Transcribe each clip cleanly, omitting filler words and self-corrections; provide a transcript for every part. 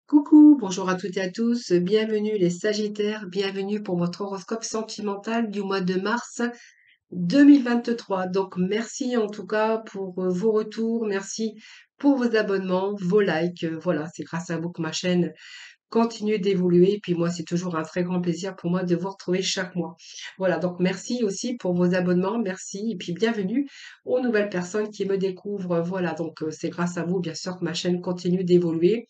Coucou, bonjour à toutes et à tous, bienvenue les Sagittaires, bienvenue pour votre horoscope sentimental du mois de mars 2023. Donc merci en tout cas pour vos retours, merci pour vos abonnements, vos likes. Voilà, c'est grâce à vous que ma chaîne continue d'évoluer. Puis moi, c'est toujours un très grand plaisir pour moi de vous retrouver chaque mois. Voilà, donc merci aussi pour vos abonnements, merci et puis bienvenue aux nouvelles personnes qui me découvrent. Voilà, donc c'est grâce à vous bien sûr que ma chaîne continue d'évoluer.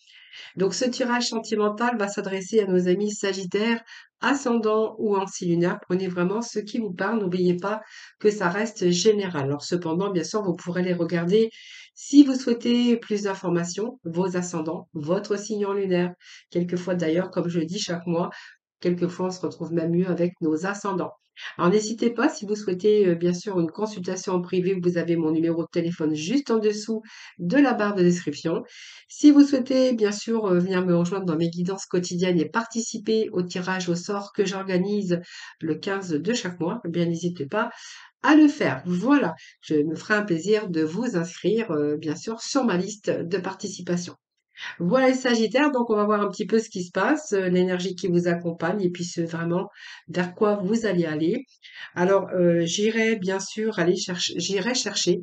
Donc, ce tirage sentimental va s'adresser à nos amis Sagittaires, ascendant ou lunaire. Prenez vraiment ce qui vous parle. N'oubliez pas que ça reste général. Alors, cependant, bien sûr, vous pourrez les regarder si vous souhaitez plus d'informations, vos ascendants, votre signe lunaire. Quelquefois, d'ailleurs, comme je le dis chaque mois, quelquefois, on se retrouve même mieux avec nos ascendants. Alors, n'hésitez pas, si vous souhaitez, bien sûr, une consultation en privé, vous avez mon numéro de téléphone juste en dessous de la barre de description. Si vous souhaitez bien sûr venir me rejoindre dans mes guidances quotidiennes et participer au tirage au sort que j'organise le 15 de chaque mois, eh bien n'hésitez pas à le faire. Voilà, je me ferai un plaisir de vous inscrire bien sûr sur ma liste de participation. Voilà les Sagittaires, donc on va voir un petit peu ce qui se passe, l'énergie qui vous accompagne et puis c'est vraiment vers quoi vous allez aller. Alors, j'irai bien sûr j'irai chercher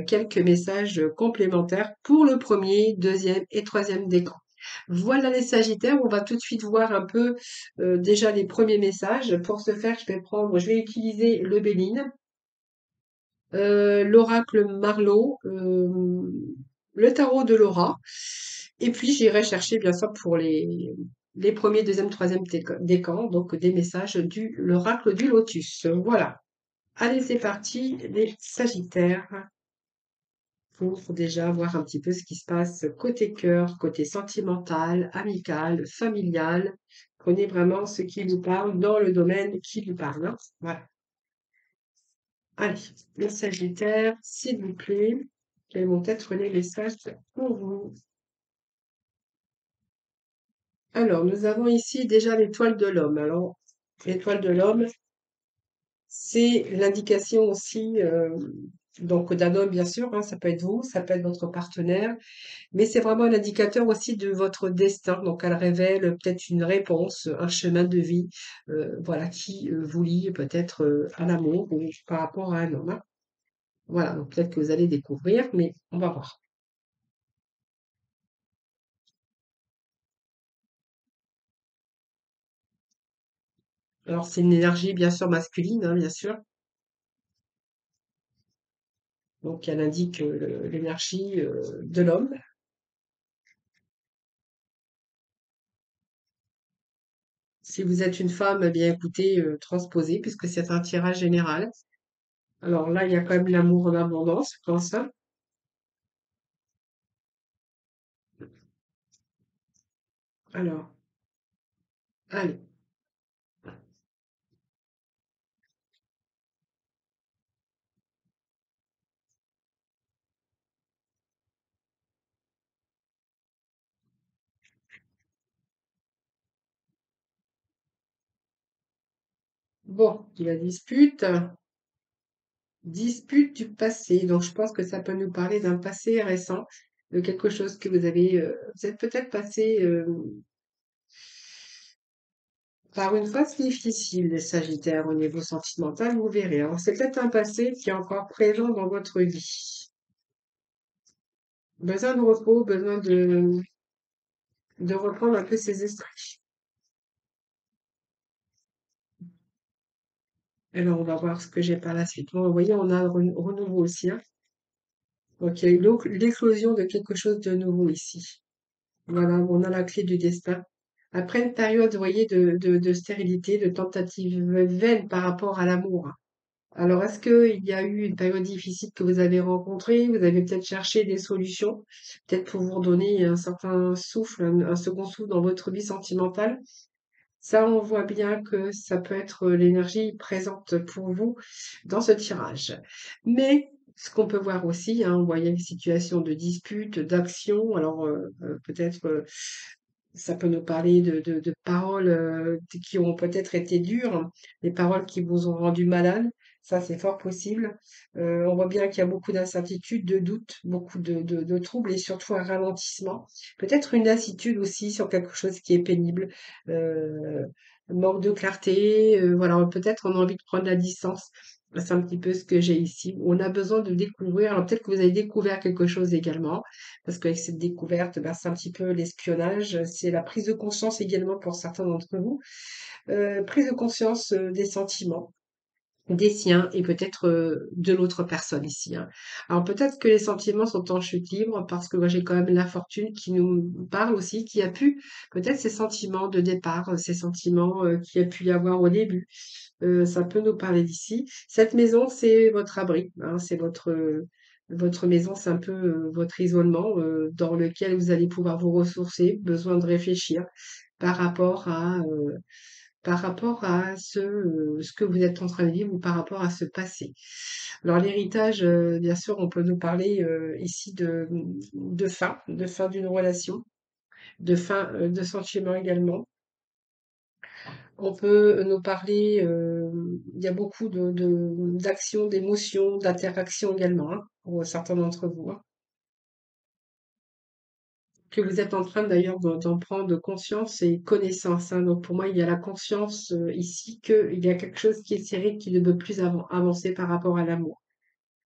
quelques messages complémentaires pour le premier, deuxième et troisième décan. Voilà les Sagittaires, on va tout de suite voir un peu déjà les premiers messages. Pour ce faire, je vais utiliser le Béline, l'oracle Marlowe, le tarot de Laura, et puis j'irai chercher bien sûr pour les premiers, deuxième, troisième décans, donc des messages du l'oracle du Lotus. Voilà. Allez, c'est parti, les Sagittaires, pour déjà voir un petit peu ce qui se passe côté cœur, côté sentimental, amical, familial. Prenez vraiment ce qui vous parle dans le domaine qui vous parle, hein. Voilà. Allez, les Sagittaires, s'il vous plaît, quels vont être les messages pour vous? Alors, nous avons ici déjà l'étoile de l'homme. Alors, l'étoile de l'homme, c'est l'indication aussi donc d'un homme, bien sûr, hein, ça peut être vous, ça peut être votre partenaire, mais c'est vraiment un indicateur aussi de votre destin. Donc, elle révèle peut-être une réponse, un chemin de vie, voilà, qui vous lie peut-être à l'amour ou par rapport à un homme, hein. Voilà, donc peut-être que vous allez découvrir, mais on va voir. Alors, c'est une énergie bien sûr masculine, hein, bien sûr. Donc, elle indique l'énergie de l'homme. Si vous êtes une femme, eh bien écoutez, transposez, puisque c'est un tirage général. Alors là, il y a quand même l'amour en abondance, je pense, hein. Alors, allez. Bon, la dispute, dispute du passé. Donc, je pense que ça peut nous parler d'un passé récent, de quelque chose que vous êtes peut-être passé par une phase difficile, les Sagittaires, au niveau sentimental, vous verrez. Alors, c'est peut-être un passé qui est encore présent dans votre vie. Besoin de repos, besoin de reprendre un peu ses esprits. Alors, on va voir ce que j'ai par la suite. Bon, vous voyez, on a un renouveau aussi, hein. Donc, il y a eu l'éclosion de quelque chose de nouveau ici. Voilà, on a la clé du destin. Après une période, vous voyez, de stérilité, de tentative vaine par rapport à l'amour, hein. Alors, est-ce qu'il y a eu une période difficile que vous avez rencontrée? Vous avez peut-être cherché des solutions, peut-être pour vous redonner un certain souffle, un second souffle dans votre vie sentimentale? Ça, on voit bien que ça peut être l'énergie présente pour vous dans ce tirage. Mais ce qu'on peut voir aussi, hein, on voyait une situation de dispute, d'action. Alors peut-être ça peut nous parler de paroles qui ont peut-être été dures, hein, des paroles qui vous ont rendu malade. Ça, c'est fort possible. On voit bien qu'il y a beaucoup d'incertitudes, de doutes, beaucoup de troubles et surtout un ralentissement. Peut-être une lassitude aussi sur quelque chose qui est pénible. Euh, Manque de clarté. Voilà, peut-être on a envie de prendre la distance. C'est un petit peu ce que j'ai ici. On a besoin de découvrir. Alors peut-être que vous avez découvert quelque chose également, parce qu'avec cette découverte, ben, c'est un petit peu l'espionnage. C'est la prise de conscience également pour certains d'entre vous. Prise de conscience des sentiments des siens et peut-être de l'autre personne ici, hein. Alors peut-être que les sentiments sont en chute libre parce que moi j'ai quand même l'infortune qui nous parle aussi, qui a pu peut-être ces sentiments de départ, ces sentiments qu'il y a pu y avoir au début. Ça peut nous parler d'ici. Cette maison, c'est votre abri, hein, c'est votre maison, c'est un peu votre isolement dans lequel vous allez pouvoir vous ressourcer, besoin de réfléchir par rapport à ce que vous êtes en train de vivre ou par rapport à ce passé. Alors l'héritage, bien sûr, on peut nous parler ici de fin d'une relation, de fin de sentiments également. On peut nous parler, il y a beaucoup d'actions, d'émotions, d'interactions également, hein, pour certains d'entre vous, hein, que vous êtes en train d'ailleurs d'en prendre conscience et connaissance, hein. Donc pour moi, il y a la conscience ici qu'il y a quelque chose qui est serré, qui ne peut plus avancer par rapport à l'amour.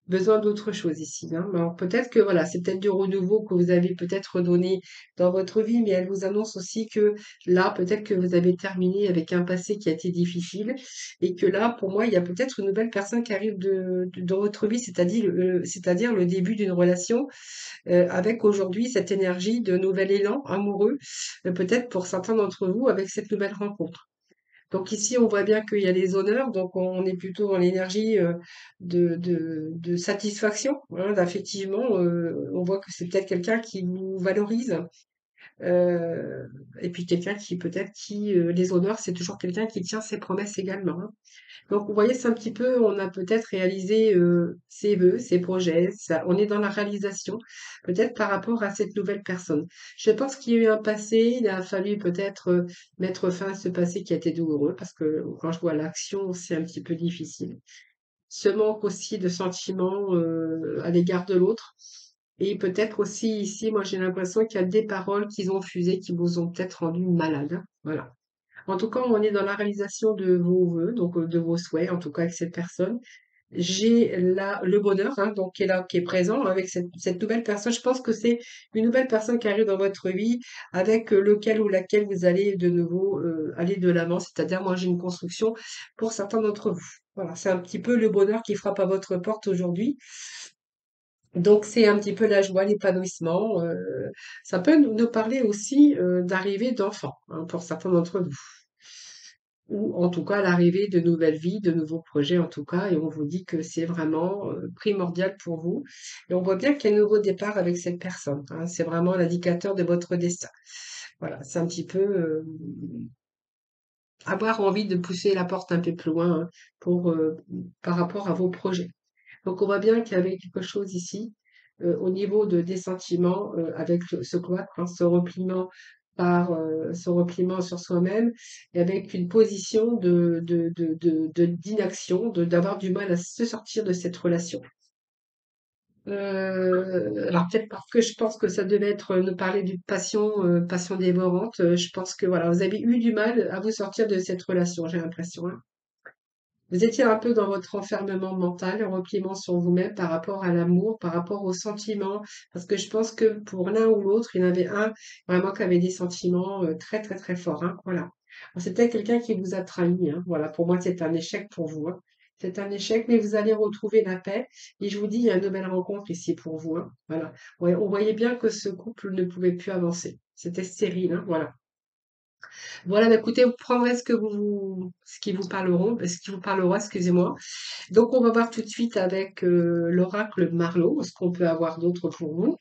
Besoin d'autre chose ici, hein. Alors peut-être que voilà, c'est peut-être du renouveau que vous avez peut-être redonné dans votre vie, mais elle vous annonce aussi que là, peut-être que vous avez terminé avec un passé qui a été difficile et que là, pour moi, il y a peut-être une nouvelle personne qui arrive dans votre vie, c'est-à-dire le début d'une relation avec aujourd'hui cette énergie de nouvel élan amoureux, peut-être pour certains d'entre vous avec cette nouvelle rencontre. Donc ici, on voit bien qu'il y a les honneurs, donc on est plutôt dans l'énergie de satisfaction, hein, d'affectivement. On voit que c'est peut-être quelqu'un qui vous valorise, euh, et puis quelqu'un qui peut-être les honneurs, c'est toujours quelqu'un qui tient ses promesses également, hein. Donc, vous voyez, c'est un petit peu, on a peut-être réalisé ses vœux, ses projets, on est dans la réalisation, peut-être par rapport à cette nouvelle personne. Je pense qu'il y a eu un passé, il a fallu peut-être mettre fin à ce passé qui a été douloureux, parce que quand je vois l'action, c'est un petit peu difficile. Ce manque aussi de sentiments à l'égard de l'autre. Et peut-être aussi ici, moi j'ai l'impression qu'il y a des paroles qu'ils ont fusées qui vous ont peut-être rendu malade, hein. Voilà. En tout cas, on est dans la réalisation de vos vœux, donc de vos souhaits, en tout cas avec cette personne. J'ai là le bonheur, hein, donc qui est là, qui est présent avec cette nouvelle personne. Je pense que c'est une nouvelle personne qui arrive dans votre vie avec lequel ou laquelle vous allez de nouveau aller de l'avant. C'est-à-dire, moi, j'ai une construction pour certains d'entre vous. Voilà, c'est un petit peu le bonheur qui frappe à votre porte aujourd'hui. Donc, c'est un petit peu la joie, l'épanouissement. Ça peut nous parler aussi d'arrivée d'enfants, hein, pour certains d'entre vous ou en tout cas l'arrivée de nouvelles vies, de nouveaux projets en tout cas, et on vous dit que c'est vraiment primordial pour vous. Et on voit bien qu'il y a un nouveau départ avec cette personne, hein. C'est vraiment l'indicateur de votre destin. Voilà, c'est un petit peu avoir envie de pousser la porte un peu plus loin, hein, pour, par rapport à vos projets. Donc on voit bien qu'il y avait quelque chose ici au niveau des sentiments avec ce cloître, hein, ce repliement sur soi-même et avec une position d'inaction, d'avoir du mal à se sortir de cette relation. Alors peut-être parce que je pense que ça devait être nous parler d'une passion dévorante. Je pense que voilà, vous avez eu du mal à vous sortir de cette relation, j'ai l'impression, hein. Vous étiez un peu dans votre enfermement mental, un repliement sur vous-même par rapport à l'amour, par rapport aux sentiments, parce que je pense que pour l'un ou l'autre, il y en avait un vraiment qui avait des sentiments très très très forts, hein, voilà. Alors, c'est peut-être quelqu'un qui vous a trahi, hein, voilà. Pour moi, c'est un échec pour vous, hein. C'est un échec, mais vous allez retrouver la paix. Et je vous dis, il y a une nouvelle rencontre ici pour vous, hein, voilà. Ouais, on voyait bien que ce couple ne pouvait plus avancer. C'était stérile, hein, voilà. Voilà, bah, écoutez, vous prendrez ce qui vous parleront, ce qui vous parlera, excusez-moi. Donc, on va voir tout de suite avec l'oracle Marlowe, ce qu'on peut avoir d'autre pour vous.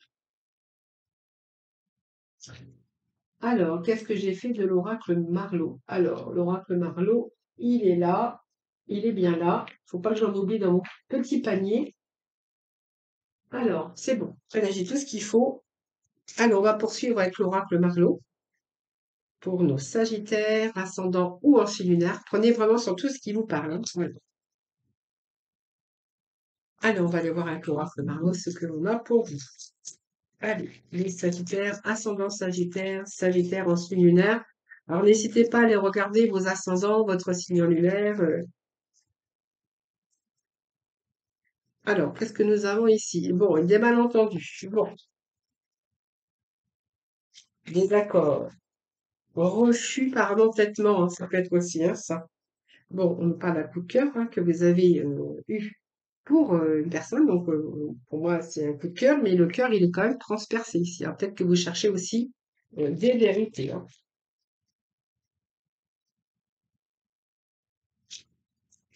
Alors, qu'est-ce que j'ai fait de l'oracle Marlowe? Alors, l'oracle Marlowe, il est là, il est bien là. Faut pas que j'en oublie dans mon petit panier. Alors, c'est bon. Là, j'ai tout ce qu'il faut. Alors, on va poursuivre avec l'oracle Marlowe pour nos Sagittaires, ascendants ou anciens lunaires. Prenez vraiment sur tout ce qui vous parle, hein. Voilà. Allez, on va aller voir avec l'oracle Margot ce que l'on a pour vous. Allez, les Sagittaires, ascendant Sagittaire, Sagittaire en signe lunaire. Alors, n'hésitez pas à aller regarder vos ascendants, votre signe lunaire. Alors, qu'est-ce que nous avons ici? Bon, des malentendus. Bon, désaccords. Refus par entêtement, hein, ça peut être aussi hein, ça. Bon, on parle d'un coup de cœur hein, que vous avez eu pour une personne. Donc, pour moi, c'est un coup de cœur, mais le cœur, il est quand même transpercé ici. Alors, peut-être que vous cherchez aussi des vérités. Hein.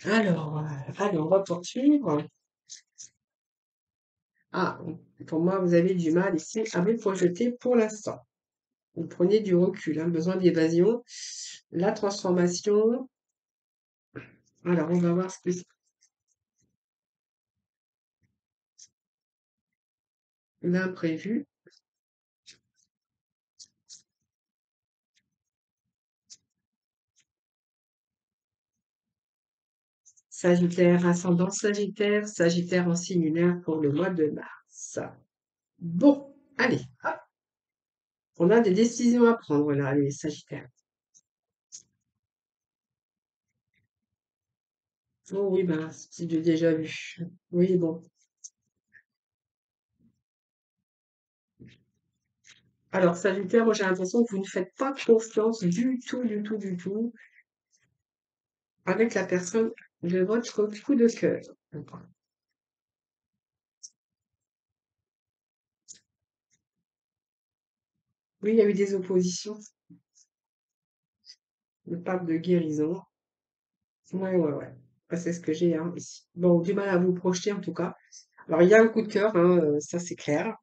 Allez, on va poursuivre. Ah, pour moi, vous avez du mal ici à vous projeter pour l'instant. Vous prenez du recul, hein, besoin d'évasion, la transformation. Alors, on va voir ce que c'est l'imprévu. Sagittaire, ascendant Sagittaire, Sagittaire en signe lunaire pour le mois de mars. Bon, allez, hop, on a des décisions à prendre là, les Sagittaires. Oh oui, ben, c'est du déjà vu. Oui, bon. Alors, Sagittaire, moi j'ai l'impression que vous ne faites pas confiance du tout, du tout, du tout avec la personne de votre coup de cœur. Oui, il y a eu des oppositions. On parle de guérison. Ouais, ouais, ouais. Ah, c'est ce que j'ai hein, ici. Bon, du mal à vous projeter en tout cas. Alors, il y a un coup de cœur, hein, ça c'est clair.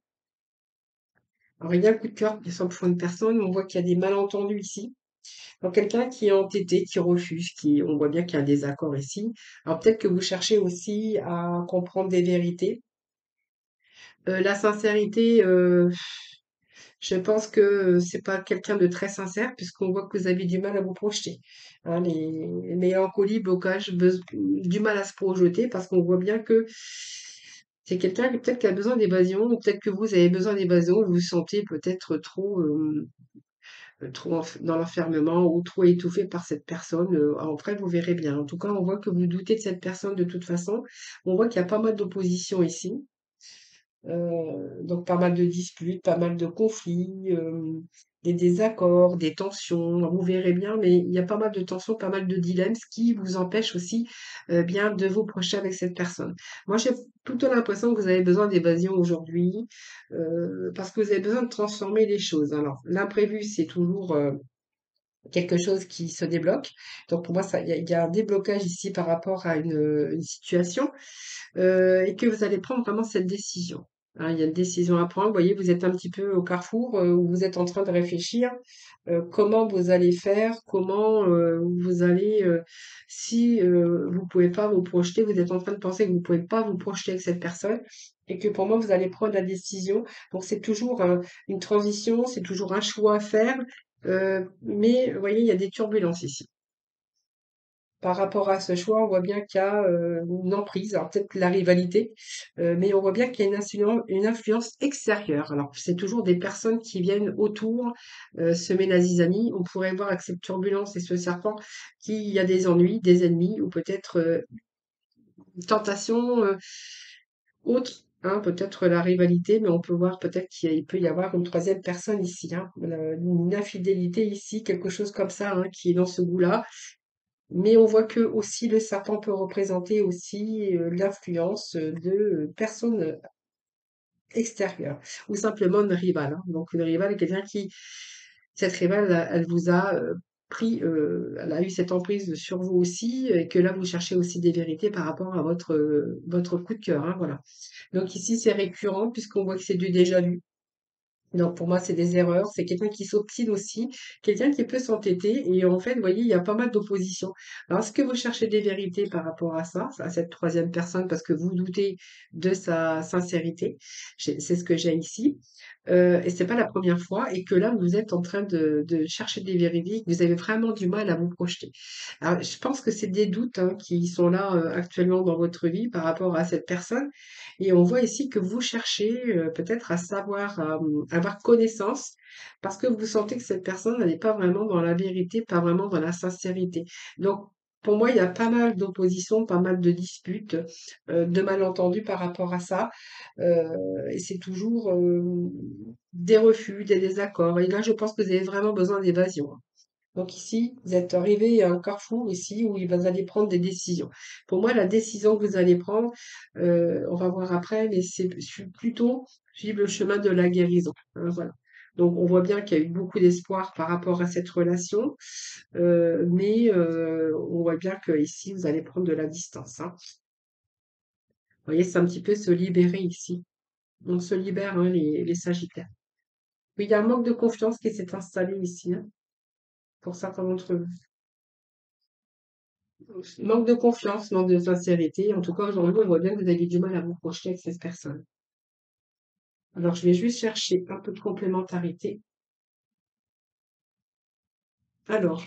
Alors, il y a un coup de cœur qui semble pour une personne. On voit qu'il y a des malentendus ici. Donc, quelqu'un qui est entêté, qui refuse, on voit bien qu'il y a un désaccord ici. Alors, peut-être que vous cherchez aussi à comprendre des vérités. La sincérité, je pense que c'est pas quelqu'un de très sincère puisqu'on voit que vous avez du mal à vous projeter. Hein, les mélancolies, blocages, du mal à se projeter parce qu'on voit bien que c'est quelqu'un qui peut-être qui a besoin d'évasion, ou peut-être que vous avez besoin d'évasion, vous vous sentez peut-être trop dans l'enfermement ou trop étouffé par cette personne. Après, vous verrez bien. En tout cas, on voit que vous doutez de cette personne de toute façon. On voit qu'il y a pas mal d'opposition ici. Donc pas mal de disputes, pas mal de conflits, des désaccords, des tensions. Vous verrez bien, mais il y a pas mal de tensions, pas mal de dilemmes, ce qui vous empêche aussi bien de vous projeter avec cette personne. Moi, j'ai plutôt l'impression que vous avez besoin d'évasion aujourd'hui, parce que vous avez besoin de transformer les choses. Alors, l'imprévu, c'est toujours quelque chose qui se débloque. Donc pour moi, il y a un déblocage ici par rapport à une situation et que vous allez prendre vraiment cette décision. Hein, il y a une décision à prendre. Vous voyez, vous êtes un petit peu au carrefour où vous êtes en train de réfléchir comment vous allez faire, comment vous allez, si vous pouvez pas vous projeter, vous êtes en train de penser que vous pouvez pas vous projeter avec cette personne et que pour moi, vous allez prendre la décision. Donc c'est toujours une transition, c'est toujours un choix à faire, mais vous voyez, il y a des turbulences ici. Par rapport à ce choix, on voit bien qu'il y a une emprise, alors peut-être la rivalité, mais on voit bien qu'il y a une influence extérieure. Alors, c'est toujours des personnes qui viennent autour semer la zizanie. On pourrait voir avec cette turbulence et ce serpent qu'il y a des ennuis, des ennemis, ou peut-être une tentation autre. Hein, peut-être la rivalité, mais on peut voir peut-être qu'il peut y avoir une troisième personne ici, hein, une infidélité ici, quelque chose comme ça, hein, qui est dans ce goût-là. Mais on voit que aussi le serpent peut représenter aussi l'influence de personnes extérieures ou simplement une rivale. Hein. Donc une rivale est quelqu'un cette rivale, elle vous a pris, elle a eu cette emprise sur vous aussi et que là vous cherchez aussi des vérités par rapport à votre coup de cœur. Hein, voilà. Donc ici c'est récurrent puisqu'on voit que c'est du déjà vu. Donc pour moi, c'est des erreurs. C'est quelqu'un qui s'obstine aussi, quelqu'un qui peut s'entêter. Et en fait, vous voyez, il y a pas mal d'opposition. Alors, est-ce que vous cherchez des vérités par rapport à ça, à cette troisième personne, parce que vous doutez de sa sincérité? C'est ce que j'ai ici. et c'est pas la première fois et que là, vous êtes en train de chercher des véridiques, vous avez vraiment du mal à vous projeter. Alors, je pense que c'est des doutes, hein, qui sont là, actuellement dans votre vie par rapport à cette personne et on voit ici que vous cherchez, peut-être à savoir, avoir connaissance parce que vous sentez que cette personne, elle n'est pas vraiment dans la vérité, pas vraiment dans la sincérité. Donc pour moi, il y a pas mal d'oppositions, pas mal de disputes, de malentendus par rapport à ça. Et c'est toujours des refus, des désaccords. Et là, je pense que vous avez vraiment besoin d'évasion, hein. Donc ici, vous êtes arrivé à un carrefour ici où vous allez prendre des décisions. Pour moi, la décision que vous allez prendre, on va voir après, mais c'est plutôt suivre le chemin de la guérison, hein, voilà. Donc on voit bien qu'il y a eu beaucoup d'espoir par rapport à cette relation, mais on voit bien que ici, vous allez prendre de la distance, hein. Vous voyez, c'est un petit peu se libérer ici. On se libère, hein, les Sagittaires. Oui, il y a un manque de confiance qui s'est installé ici, hein, pour certains d'entre vous. Manque de confiance, manque de sincérité. En tout cas, aujourd'hui, on voit bien que vous avez du mal à vous projeter avec cette personne. Alors, je vais juste chercher un peu de complémentarité. Alors,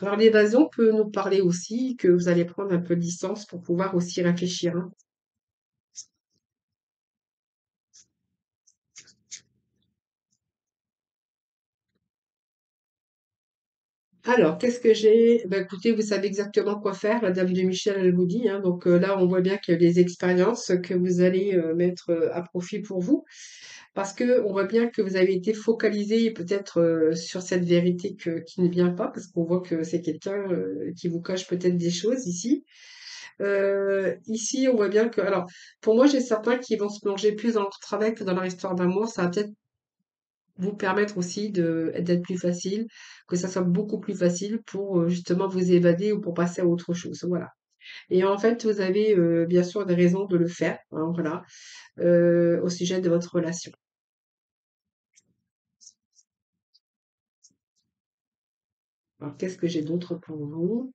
alors l'évasion peut nous parler aussi que vous allez prendre un peu de distance pour pouvoir aussi réfléchir, hein. Alors, qu'est-ce que j'ai? Ben, écoutez, vous savez exactement quoi faire. La dame de Michel, elle vous dit, hein. Donc là, on voit bien qu'il y a des expériences que vous allez mettre à profit pour vous. Parce que on voit bien que vous avez été focalisé peut-être sur cette vérité qui ne vient pas, parce qu'on voit que c'est quelqu'un qui vous cache peut-être des choses ici. Ici, on voit bien que, alors, pour moi, j'ai certains qui vont se plonger plus dans leur travail que dans leur histoire d'amour. Ça va peut-être vous permettre aussi d'être plus facile, que ça soit beaucoup plus facile pour justement vous évader ou pour passer à autre chose. Voilà. Et en fait, vous avez bien sûr des raisons de le faire, hein, voilà, au sujet de votre relation. Alors, qu'est-ce que j'ai d'autre pour vous?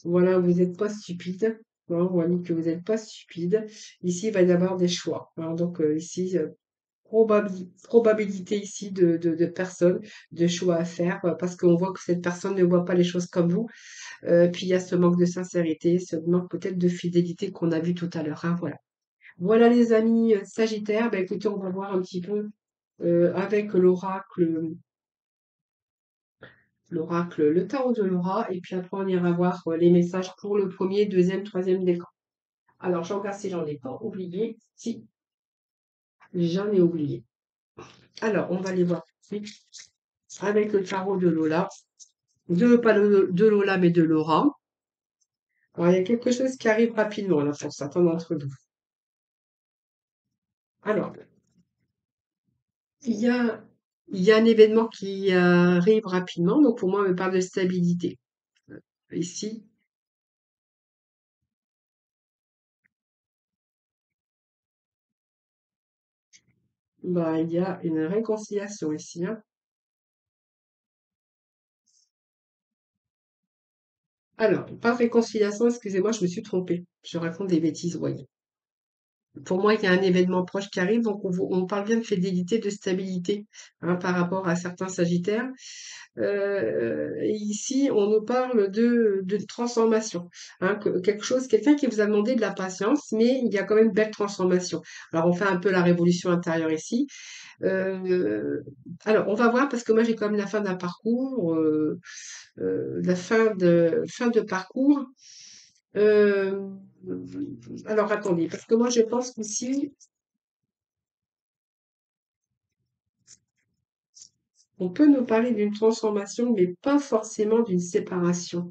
Voilà, vous n'êtes pas stupide, hein, on voit que vous n'êtes pas stupide. Ici, il va y avoir des choix, hein. Donc, ici, probabilité ici de personnes, de choix à faire, parce qu'on voit que cette personne ne voit pas les choses comme vous. Puis il y a ce manque de sincérité, ce manque peut-être de fidélité qu'on a vu tout à l'heure, hein, voilà. Voilà les amis Sagittaires, bah écoutez, on va voir un petit peu avec l'oracle, le tarot de Laura, et puis après on ira voir les messages pour le premier, deuxième, troisième décan. Alors je regarde si j'en ai pas oublié. Si, j'en ai oublié. Alors on va les voir tout de suite avec le tarot de Lola, pas de Lola mais de Laura. Alors il y a quelque chose qui arrive rapidement là pour certains d'entre vous. Alors il y a, il y a un événement qui arrive rapidement, donc pour moi on me parle de stabilité. Ici, bah, il y a une réconciliation ici, hein. Alors, pas de réconciliation, excusez-moi, je me suis trompée. Je raconte des bêtises, voyez. Pour moi, il y a un événement proche qui arrive, donc on parle bien de fidélité, de stabilité, hein, par rapport à certains Sagittaires. Et ici, on nous parle de transformation, hein, quelque chose, quelqu'un qui vous a demandé de la patience, mais il y a quand même une belle transformation. Alors, on fait un peu la révolution intérieure ici. Euh, alors, on va voir parce que moi, j'ai quand même la fin d'un parcours, la fin de parcours. Euh, alors, attendez, parce que moi, je pense qu'ici, on peut nous parler d'une transformation, mais pas forcément d'une séparation.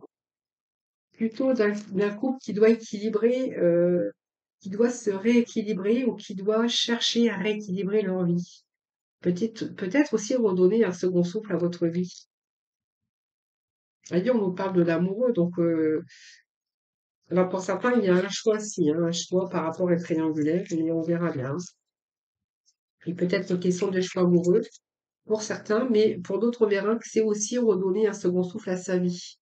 Plutôt d'un couple qui doit équilibrer, qui doit se rééquilibrer ou qui doit chercher à rééquilibrer leur vie. Peut-être aussi redonner un second souffle à votre vie. Voyez, on nous parle de l'amoureux, donc alors pour certains, il y a un choix aussi, hein, un choix par rapport à triangulaire, et on verra bien. Et peut-être une question de choix amoureux pour certains, mais pour d'autres, on verra que c'est aussi redonner un second souffle à sa vie.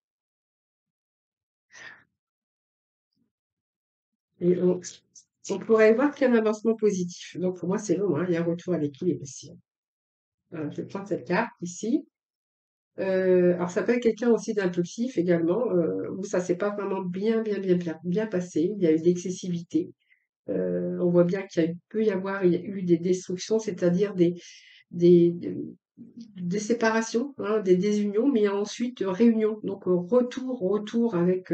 Et on pourrait voir qu'il y a un avancement positif. Donc pour moi, c'est bon, hein, il y a un retour à l'équilibre ici. Je prends cette carte ici. Alors ça peut être quelqu'un aussi d'impulsif également, où ça s'est pas vraiment bien passé. Il y a eu de l'excessivité. On voit bien il y a eu des destructions, c'est-à-dire des, des, des séparations, hein, des désunions, mais ensuite réunions. Donc retour avec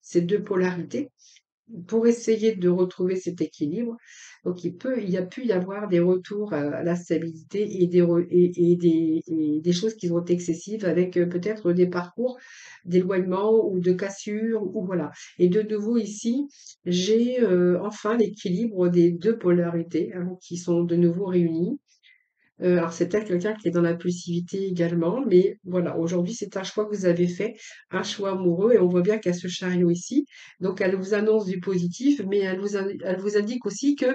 ces deux polarités pour essayer de retrouver cet équilibre. Donc il y a pu y avoir des retours à la stabilité et des choses qui sont excessives avec peut-être des parcours d'éloignement ou de cassure ou voilà. Et de nouveau ici, j'ai enfin l'équilibre des deux polarités, hein, qui sont de nouveau réunies. Alors c'est peut-être quelqu'un qui est dans l'impulsivité également, mais voilà, aujourd'hui c'est un choix que vous avez fait, un choix amoureux, et on voit bien qu'il y a ce chariot ici. Donc elle vous annonce du positif, mais elle vous indique aussi que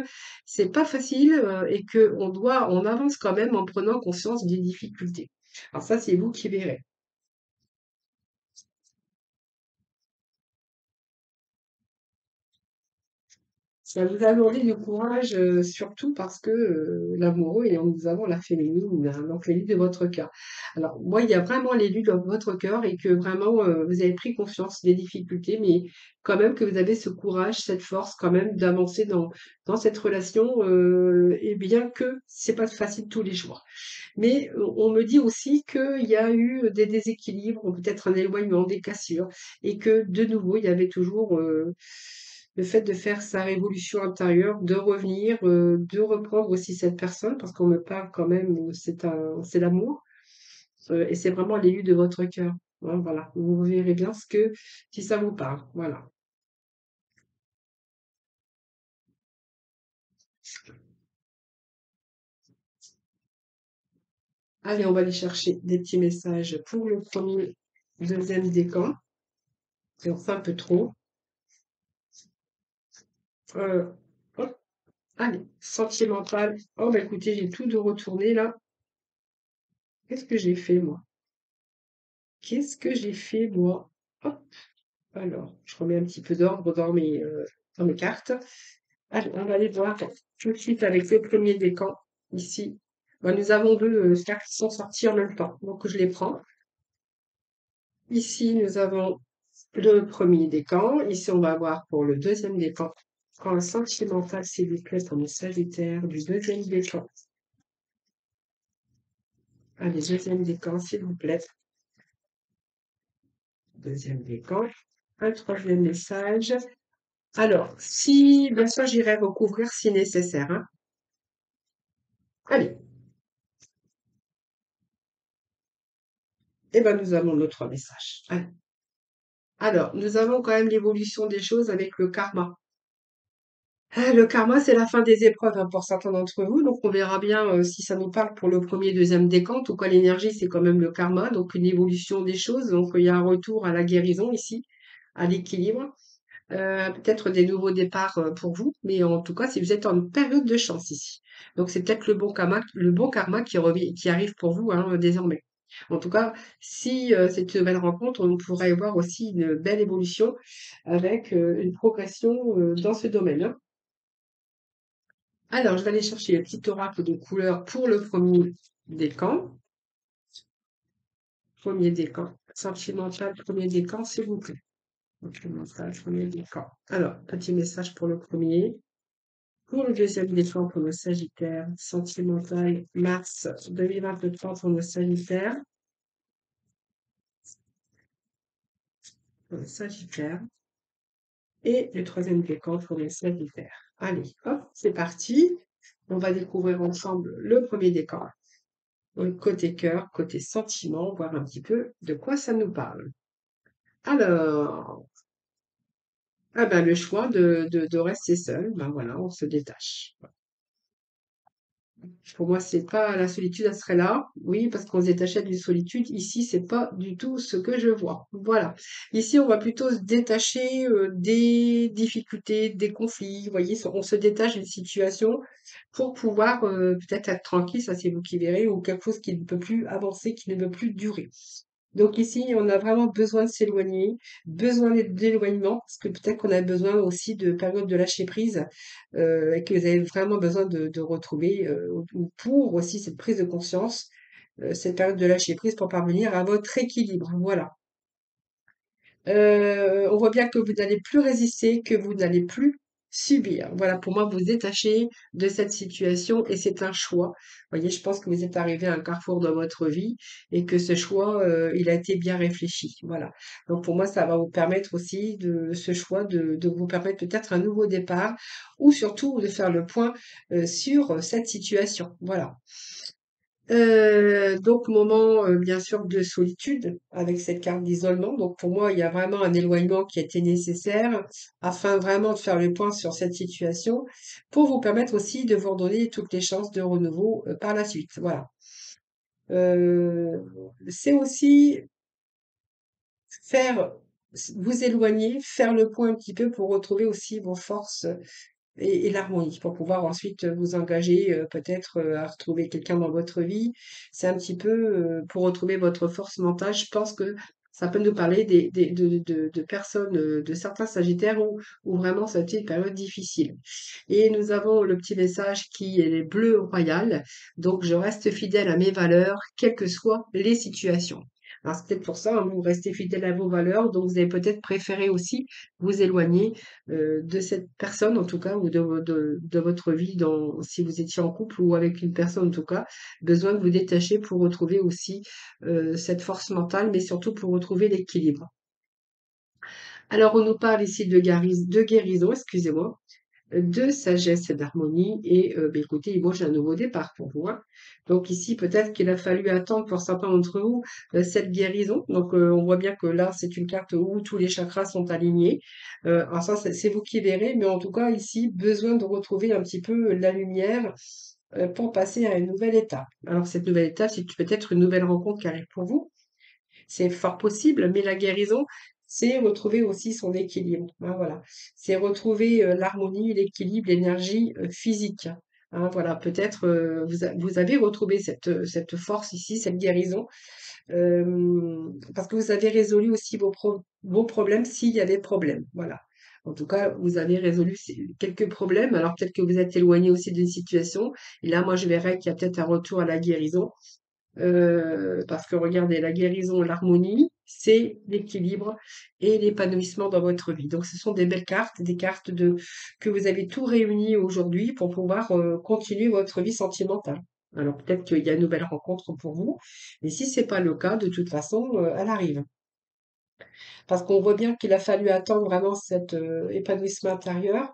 c'est pas facile et que on avance quand même en prenant conscience des difficultés. Alors ça, c'est vous qui verrez. Ça vous alourdit du courage, surtout parce que l'amoureux et nous avons la féminine, hein, donc l'élu de votre cœur. Alors moi, il y a vraiment l'élu de votre cœur et que vraiment vous avez pris conscience des difficultés, mais quand même que vous avez ce courage, cette force quand même d'avancer dans cette relation, et bien que c'est pas facile tous les jours. Mais on me dit aussi qu'il y a eu des déséquilibres, peut-être un éloignement, des cassures, et que de nouveau, il y avait toujours le fait de faire sa révolution intérieure, de revenir, de reprendre aussi cette personne, parce qu'on me parle quand même, c'est l'amour, et c'est vraiment l'élu de votre cœur. Hein, voilà, vous verrez bien si ça vous parle. Voilà. Allez, on va aller chercher des petits messages pour le premier, deuxième décan. C'est enfin un peu trop. Euh, hop, allez, sentimental. Oh, bah écoutez, j'ai tout de retourner là. Qu'est-ce que j'ai fait, moi? Qu'est-ce que j'ai fait, moi? Hop, alors, je remets un petit peu d'ordre dans mes cartes. Allez, on va aller voir tout de suite avec le premier décan, ici. Ben, nous avons deux cartes qui sont sorties en même temps, donc je les prends. Ici, nous avons le premier décan. Ici, on va voir pour le deuxième décan. Quand un sentimental, s'il vous plaît, pour le Sagittaire du deuxième décan. Allez, deuxième décan, s'il vous plaît. Deuxième décan. Un troisième message. Alors, si, bien sûr, j'irai recouvrir si nécessaire, hein. Allez, et ben nous avons notre message. Allez. Alors, nous avons quand même l'évolution des choses avec le karma. Le karma, c'est la fin des épreuves, hein, pour certains d'entre vous, donc on verra bien si ça nous parle pour le premier, deuxième décan. En tout cas, l'énergie, c'est quand même le karma, donc une évolution des choses. Donc il y a un retour à la guérison ici, à l'équilibre. Peut-être des nouveaux départs pour vous, mais en tout cas, si vous êtes en période de chance ici. Donc c'est peut-être le bon karma qui revient, qui arrive pour vous, hein, désormais. En tout cas, si c'est une belle rencontre, on pourrait y voir aussi une belle évolution avec une progression dans ce domaine, hein. Alors, je vais aller chercher le petit oracle de couleur pour le premier décan. Premier décan. Sentimental, premier décan, s'il vous plaît. Sentimental, premier décan. Alors, petit message pour le premier. Pour le deuxième décan pour le Sagittaire, sentimental, mars 2023 pour le Sagittaire. Pour le Sagittaire. Et le troisième décan pour le Sagittaire. Allez, hop, c'est parti. On va découvrir ensemble le premier décan. Donc, côté cœur, côté sentiment, voir un petit peu de quoi ça nous parle. Alors, ah ben, le choix de rester seul, ben voilà, on se détache. Pour moi, c'est pas la solitude, elle serait là. Oui, parce qu'on se détachait d'une solitude. Ici, c'est pas du tout ce que je vois. Voilà. Ici, on va plutôt se détacher des difficultés, des conflits. Vous voyez, on se détache d'une situation pour pouvoir peut-être être tranquille, ça c'est vous qui verrez, ou quelque chose qui ne peut plus avancer, qui ne peut plus durer. Donc ici, on a vraiment besoin de s'éloigner, besoin d'éloignement, parce que peut-être qu'on a besoin aussi de période de lâcher prise, et que vous avez vraiment besoin de retrouver, ou pour aussi cette prise de conscience, cette période de lâcher prise pour parvenir à votre équilibre. Voilà. On voit bien que vous n'allez plus résister, que vous n'allez plus subir. Voilà, pour moi, vous détachez de cette situation et c'est un choix. Vous voyez, je pense que vous êtes arrivé à un carrefour dans votre vie et que ce choix, il a été bien réfléchi. Voilà. Donc pour moi, ça va vous permettre aussi de ce choix de vous permettre peut-être un nouveau départ ou surtout de faire le point sur cette situation. Voilà. Donc moment, bien sûr de solitude avec cette carte d'isolement. Donc pour moi, il y a vraiment un éloignement qui était nécessaire afin vraiment de faire le point sur cette situation pour vous permettre aussi de vous redonner toutes les chances de renouveau, par la suite. Voilà. C'est aussi faire vous éloigner, faire le point un petit peu pour retrouver aussi vos forces et l'harmonie pour pouvoir ensuite vous engager peut-être à retrouver quelqu'un dans votre vie. C'est un petit peu pour retrouver votre force mentale. Je pense que ça peut nous parler de personnes, de certains Sagittaires où vraiment ça a été une période difficile. Et nous avons le petit message qui est bleu royal. Donc je reste fidèle à mes valeurs, quelles que soient les situations. Alors c'est peut-être pour ça, hein, vous restez fidèle à vos valeurs, donc vous avez peut-être préféré aussi vous éloigner de cette personne en tout cas, ou de votre vie si vous étiez en couple ou avec une personne en tout cas, besoin de vous détacher pour retrouver aussi cette force mentale, mais surtout pour retrouver l'équilibre. Alors on nous parle ici de guérison, excusez-moi, de sagesse et d'harmonie et écoutez, moi j'ai un nouveau départ pour vous, hein. Donc ici, peut-être qu'il a fallu attendre pour certains d'entre vous cette guérison. Donc on voit bien que là, c'est une carte où tous les chakras sont alignés. Alors ça, c'est vous qui verrez, mais en tout cas ici, besoin de retrouver un petit peu la lumière pour passer à une nouvelle étape. Alors cette nouvelle étape, c'est peut-être une nouvelle rencontre qui arrive pour vous. C'est fort possible, mais la guérison, c'est retrouver aussi son équilibre. Hein, voilà. C'est retrouver l'harmonie, l'équilibre, l'énergie physique. Hein, voilà, peut-être vous avez retrouvé cette force ici, cette guérison, parce que vous avez résolu aussi vos problèmes s'il y avait problème. Voilà. En tout cas, vous avez résolu quelques problèmes. Alors peut-être que vous êtes éloigné aussi d'une situation. Et là, moi, je verrais qu'il y a peut-être un retour à la guérison. Parce que regardez, la guérison, l'harmonie, c'est l'équilibre et l'épanouissement dans votre vie. Donc, ce sont des belles cartes, des cartes que vous avez tout réuni aujourd'hui pour pouvoir continuer votre vie sentimentale. Alors, peut-être qu'il y a une nouvelle rencontre pour vous, mais si c'est pas le cas, de toute façon, elle arrive. Parce qu'on voit bien qu'il a fallu attendre vraiment cet épanouissement intérieur.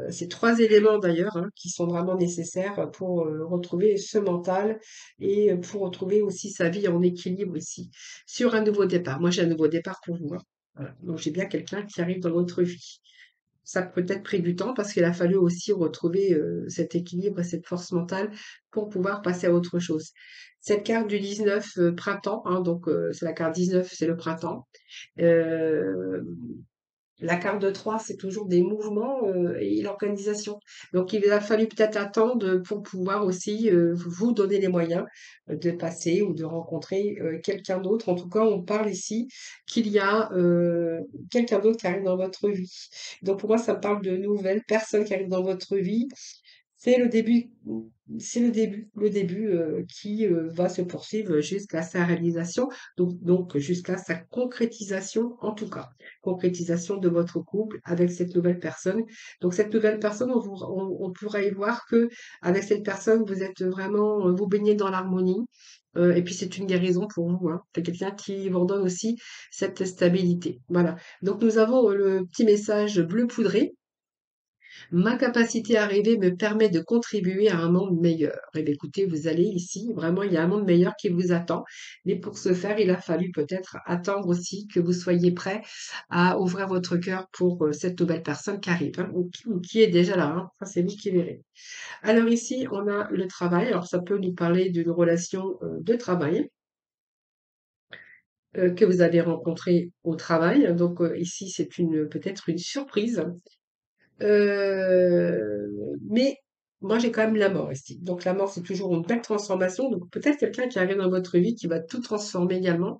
C'est 3 éléments d'ailleurs, hein, qui sont vraiment nécessaires pour, retrouver ce mental et pour retrouver aussi sa vie en équilibre ici, sur un nouveau départ. Moi, j'ai un nouveau départ pour vous, hein. Voilà, donc j'ai bien quelqu'un qui arrive dans votre vie. Ça a peut-être pris du temps parce qu'il a fallu aussi retrouver, cet équilibre et cette force mentale pour pouvoir passer à autre chose. Cette carte du 19, printemps, hein, donc c'est la carte 19, c'est le printemps. Heu la carte de 3, c'est toujours des mouvements, et l'organisation. Donc il a fallu peut-être attendre, pour pouvoir aussi, vous donner les moyens, de passer ou de rencontrer, quelqu'un d'autre. En tout cas, on parle ici qu'il y a, quelqu'un d'autre qui arrive dans votre vie. Donc pour moi, ça me parle de nouvelles personnes qui arrivent dans votre vie, c'est le début le début, qui, va se poursuivre jusqu'à sa réalisation, donc jusqu'à sa concrétisation en tout cas. Concrétisation de votre couple avec cette nouvelle personne. Donc cette nouvelle personne, on pourra y voir que avec cette personne, vous êtes vraiment, vous baignez dans l'harmonie, et puis c'est une guérison pour vous, hein. C'est quelqu'un qui vous redonne aussi cette stabilité. Voilà. Donc nous avons, le petit message bleu poudré. Ma capacité à rêver me permet de contribuer à un monde meilleur. Eh bien, écoutez, vous allez ici, vraiment, il y a un monde meilleur qui vous attend. Mais pour ce faire, il a fallu peut-être attendre aussi que vous soyez prêt à ouvrir votre cœur pour cette nouvelle personne qui arrive, hein, ou qui est déjà là, hein. Ça, c'est vous qui verrez. Alors ici, on a le travail. Alors, ça peut nous parler d'une relation de travail que vous avez rencontrée au travail. Donc ici, c'est peut-être une surprise. Mais moi, j'ai quand même la mort ici. Donc la mort, c'est toujours une belle transformation. Donc peut-être quelqu'un qui arrive dans votre vie qui va tout transformer également.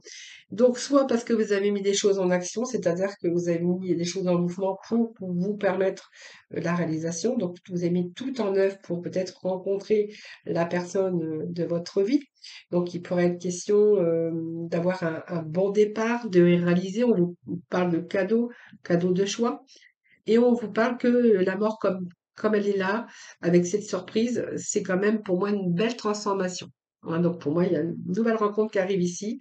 Donc, soit parce que vous avez mis des choses en action, c'est-à-dire que vous avez mis des choses en mouvement pour vous permettre la réalisation. Donc, vous avez mis tout en œuvre pour peut-être rencontrer la personne de votre vie. Donc, il pourrait être question d'avoir un bon départ, de réaliser. On vous parle de cadeau, cadeau de choix. Et on vous parle que la mort, comme elle est là, avec cette surprise, c'est quand même pour moi une belle transformation. Hein, donc pour moi, il y a une nouvelle rencontre qui arrive ici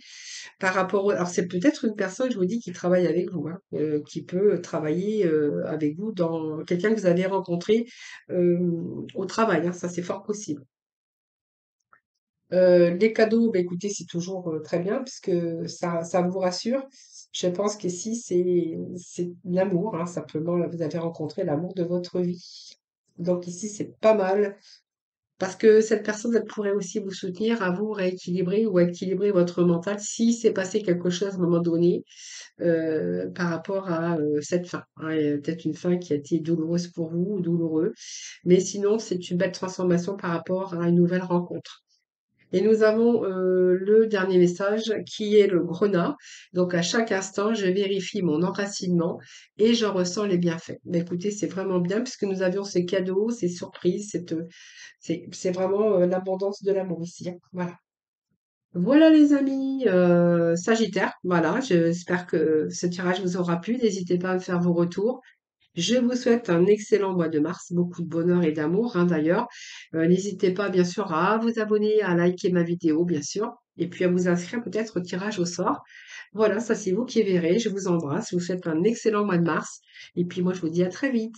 par rapport alors c'est peut-être une personne, je vous dis, qui travaille avec vous, hein, qui peut travailler avec vous dans quelqu'un que vous avez rencontré au travail, hein, ça c'est fort possible. Les cadeaux, bah, écoutez, c'est toujours très bien puisque ça vous rassure. Je pense qu'ici, c'est l'amour, hein, simplement, là, vous avez rencontré l'amour de votre vie. Donc ici, c'est pas mal parce que cette personne, elle pourrait aussi vous soutenir à vous rééquilibrer ou équilibrer votre mental si s'est passé quelque chose à un moment donné par rapport à cette fin. Hein. Il y a peut-être une fin qui a été douloureuse pour vous ou douloureux, mais sinon, c'est une belle transformation par rapport à une nouvelle rencontre. Et nous avons le dernier message qui est le grenat. Donc à chaque instant, je vérifie mon enracinement et j'en ressens les bienfaits. Mais écoutez, c'est vraiment bien puisque nous avions ces cadeaux, ces surprises, c'est vraiment l'abondance de l'amour ici. Hein. Voilà. Voilà les amis, Sagittaire. Voilà, j'espère que ce tirage vous aura plu. N'hésitez pas à me faire vos retours. Je vous souhaite un excellent mois de mars, beaucoup de bonheur et d'amour, hein, d'ailleurs. N'hésitez pas, bien sûr, à vous abonner, à liker ma vidéo, bien sûr, et puis à vous inscrire peut-être au tirage au sort. Voilà, ça c'est vous qui verrez. Je vous embrasse, je vous souhaite un excellent mois de mars, et puis moi je vous dis à très vite.